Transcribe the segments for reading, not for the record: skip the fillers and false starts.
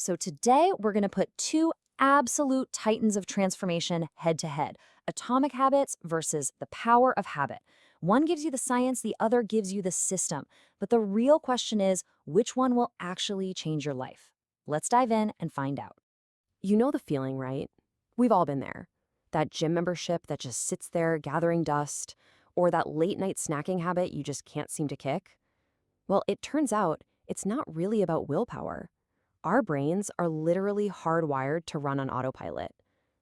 So today we're going to put two absolute titans of transformation head to head: atomic habits versus the power of habit. One gives you the science, the other gives you the system. But the real question is, which one will actually change your life? Let's dive in and find out. You know the feeling, right? We've all been there. That gym membership that just sits there gathering dust, or that late night snacking habit you just can't seem to kick. Well, it turns out it's not really about willpower. Our brains are literally hardwired to run on autopilot.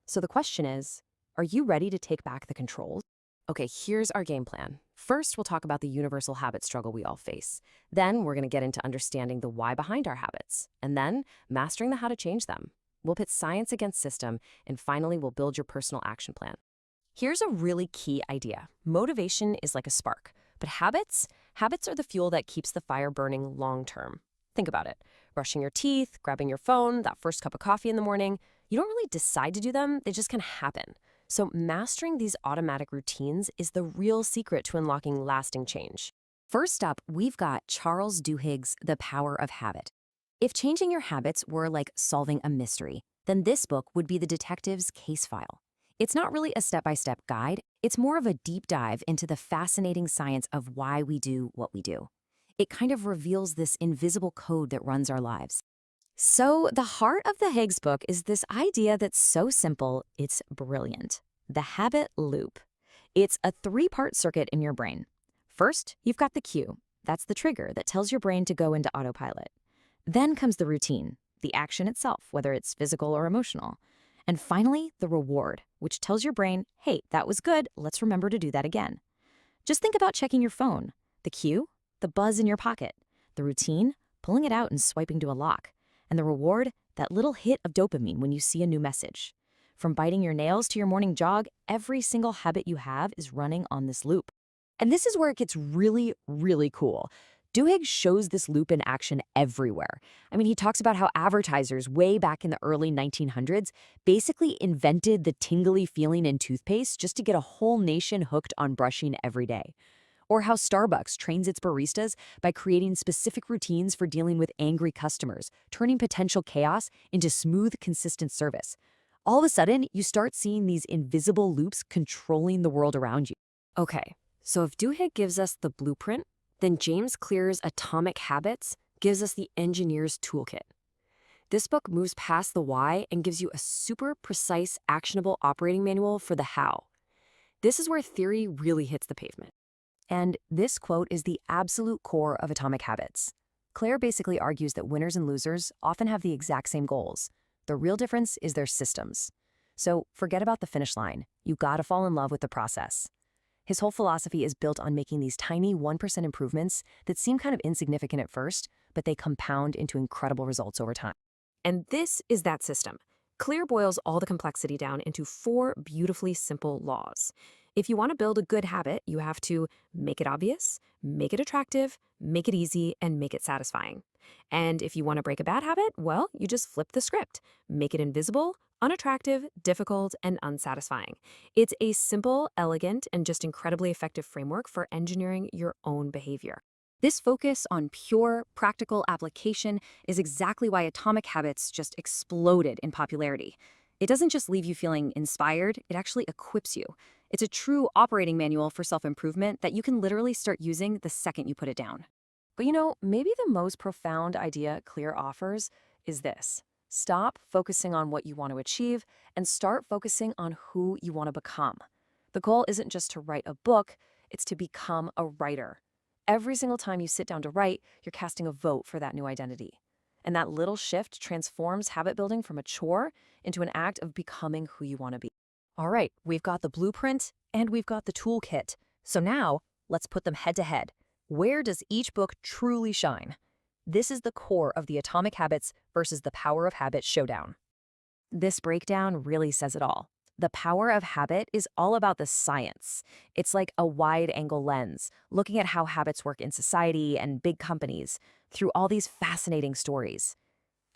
So the question is, are you ready to take back the controls? Okay, here's our game plan. First, we'll talk about the universal habit struggle we all face. Then, we're going to get into understanding the why behind our habits, and then mastering the how to change them. We'll pit science against system, and finally, we'll build your personal action plan. Here's a really key idea. Motivation is like a spark, but habits are the fuel that keeps the fire burning long term. Think about it. Brushing your teeth, grabbing your phone, that first cup of coffee in the morning, you don't really decide to do them, they just kind of happen. So mastering these automatic routines is the real secret to unlocking lasting change. First up, we've got Charles Duhigg's The Power of Habit. If changing your habits were like solving a mystery, then this book would be the detective's case file. It's not really a step-by-step guide, it's more of a deep dive into the fascinating science of why we do what we do. It kind of reveals this invisible code that runs our lives. So, the heart of the Higgs book is this idea that's so simple, it's brilliant: the habit loop. It's a three-part circuit in your brain. First, you've got the cue. That's the trigger that tells your brain to go into autopilot. Then comes the routine, the action itself, whether it's physical or emotional. And finally, the reward, which tells your brain, hey, that was good, let's remember to do that again. Just think about checking your phone. The cue, the buzz in your pocket. The routine, pulling it out and swiping to a lock. And the reward, that little hit of dopamine when you see a new message. From biting your nails to your morning jog, every single habit you have is running on this loop. And this is where it gets really, really cool. Duhigg shows this loop in action everywhere. I mean, he talks about how advertisers way back in the early 1900s basically invented the tingly feeling in toothpaste just to get a whole nation hooked on brushing every day. Or how Starbucks trains its baristas by creating specific routines for dealing with angry customers, turning potential chaos into smooth, consistent service. All of a sudden, you start seeing these invisible loops controlling the world around you. Okay, so if Duhigg gives us the blueprint, then James Clear's Atomic Habits gives us the engineer's toolkit. This book moves past the why and gives you a super precise, actionable operating manual for the how. This is where theory really hits the pavement. And this quote is the absolute core of Atomic Habits. Claire basically argues that winners and losers often have the exact same goals. The real difference is their systems. So forget about the finish line. You gotta fall in love with the process. His whole philosophy is built on making these tiny 1% improvements that seem kind of insignificant at first, but they compound into incredible results over time. And this is that system. Clear boils all the complexity down into four beautifully simple laws. If you want to build a good habit, you have to make it obvious, make it attractive, make it easy, and make it satisfying. And if you want to break a bad habit, well, you just flip the script. Make it invisible, unattractive, difficult, and unsatisfying. It's a simple, elegant, and just incredibly effective framework for engineering your own behavior. This focus on pure, practical application is exactly why Atomic Habits just exploded in popularity. It doesn't just leave you feeling inspired, it actually equips you. It's a true operating manual for self-improvement that you can literally start using the second you put it down. But maybe the most profound idea Clear offers is this: stop focusing on what you want to achieve and start focusing on who you want to become. The goal isn't just to write a book, it's to become a writer. Every single time you sit down to write, you're casting a vote for that new identity. And that little shift transforms habit building from a chore into an act of becoming who you want to be. All right, we've got the blueprint and we've got the toolkit. So now, let's put them head to head. Where does each book truly shine? This is the core of the Atomic Habits versus the Power of Habit showdown. This breakdown really says it all. The Power of Habit is all about the science. It's like a wide-angle lens, looking at how habits work in society and big companies through all these fascinating stories.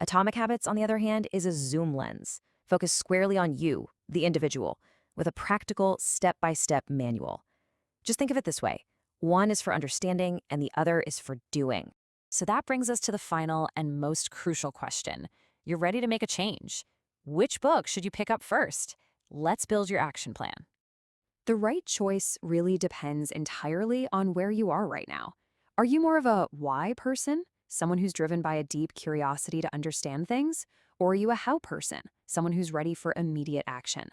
Atomic Habits, on the other hand, is a zoom lens, focused squarely on you, the individual, with a practical, step-by-step manual. Just think of it this way: one is for understanding and the other is for doing. So that brings us to the final and most crucial question. You're ready to make a change. Which book should you pick up first? Let's build your action plan. The right choice really depends entirely on where you are right now. Are you more of a why person, someone who's driven by a deep curiosity to understand things? Or are you a how person, someone who's ready for immediate action?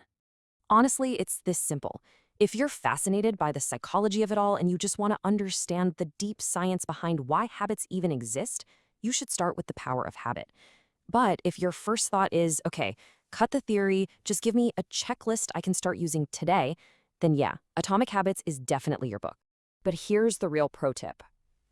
Honestly, it's this simple. If you're fascinated by the psychology of it all and you just want to understand the deep science behind why habits even exist, you should start with the power of habit. But if your first thought is, okay, cut the theory, just give me a checklist I can start using today, then yeah, Atomic Habits is definitely your book. But here's the real pro tip.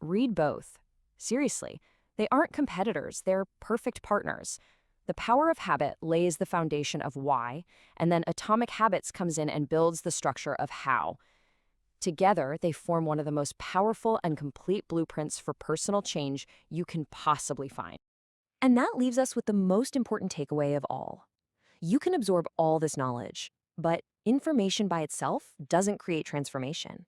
Read both. Seriously, they aren't competitors, they're perfect partners. The power of habit lays the foundation of why, and then Atomic Habits comes in and builds the structure of how. Together, they form one of the most powerful and complete blueprints for personal change you can possibly find. And that leaves us with the most important takeaway of all. You can absorb all this knowledge, but information by itself doesn't create transformation.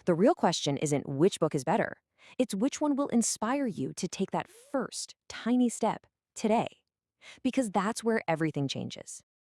The real question isn't which book is better, it's which one will inspire you to take that first tiny step today. Because that's where everything changes.